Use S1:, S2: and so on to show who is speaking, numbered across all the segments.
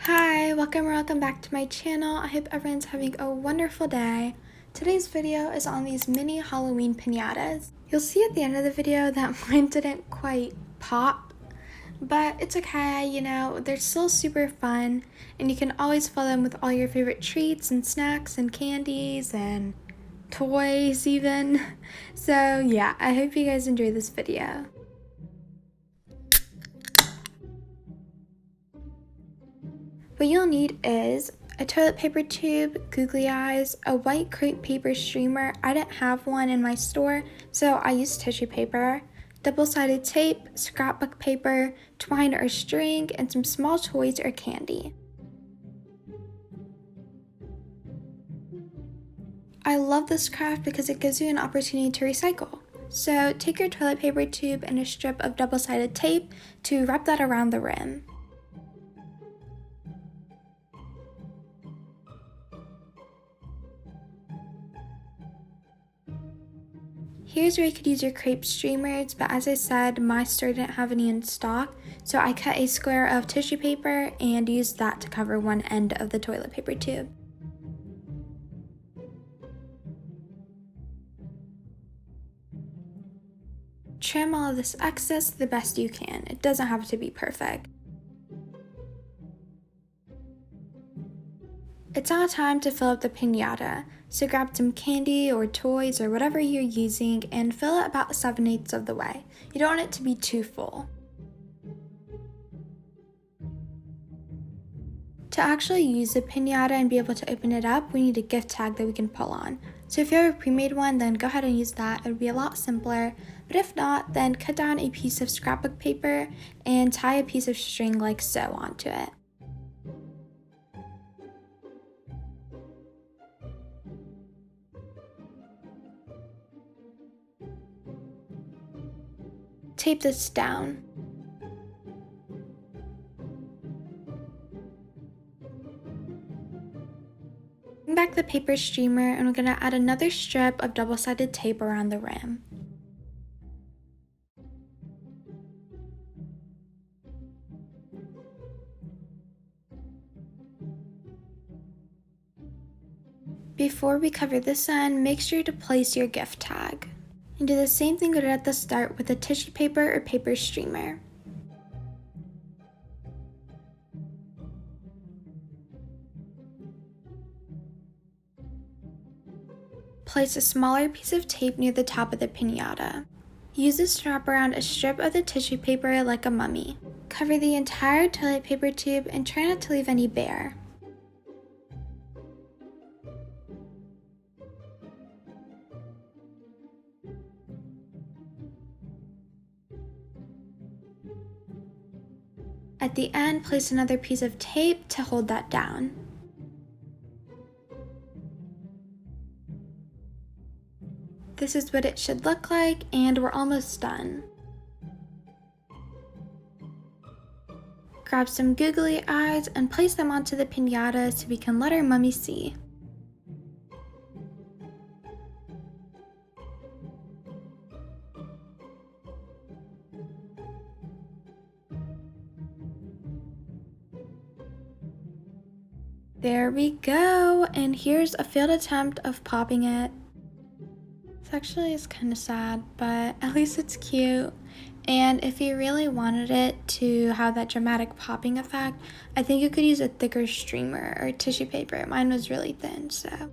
S1: Hi, welcome back to my channel. I hope everyone's having a wonderful day. Today's video is on these mini Halloween piñatas. You'll see at the end of the video that mine didn't quite pop, but it's okay, they're still super fun, and you can always fill them with all your favorite treats and snacks and candies and toys even. So yeah, I hope you guys enjoy this video. What you'll need is a toilet paper tube, googly eyes, a white crepe paper streamer. I didn't have one in my store, so I used tissue paper, double-sided tape, scrapbook paper, twine or string, and some small toys or candy. I love this craft because it gives you an opportunity to recycle. So take your toilet paper tube and a strip of double-sided tape to wrap that around the rim. Here's where you could use your crepe streamers, but as I said, my store didn't have any in stock, so I cut a square of tissue paper and used that to cover one end of the toilet paper tube. Trim all of this excess the best you can. It doesn't have to be perfect. It's now time to fill up the piñata, so grab some candy or toys or whatever you're using and fill it about 7/8 of the way. You don't want it to be too full. To actually use the piñata and be able to open it up, we need a gift tag that we can pull on. So if you have a pre-made one, then go ahead and use that. It would be a lot simpler, but if not, then cut down a piece of scrapbook paper and tie a piece of string like so onto it. Tape this down. Bring back the paper streamer and we're going to add another strip of double-sided tape around the rim. Before we cover this end, make sure to place your gift tag. And do the same thing we did at the start with a tissue paper or paper streamer. Place a smaller piece of tape near the top of the piñata. Use the strap around a strip of the tissue paper like a mummy. Cover the entire toilet paper tube and try not to leave any bare. At the end, place another piece of tape to hold that down. This is what it should look like, and we're almost done. Grab some googly eyes and place them onto the piñata so we can let our mummy see. There we go, and here's a failed attempt of popping it. This actually is kind of sad, but at least it's cute. And if you really wanted it to have that dramatic popping effect, I think you could use a thicker streamer or tissue paper. Mine was really thin, so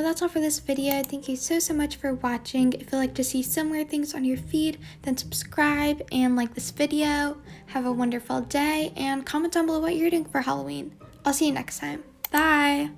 S1: that's all for this video. Thank you so much for watching. If you'd like to see similar things on your feed, then subscribe and like this video. Have a wonderful day, and comment down below what you're doing for Halloween. I'll see you next time. Bye!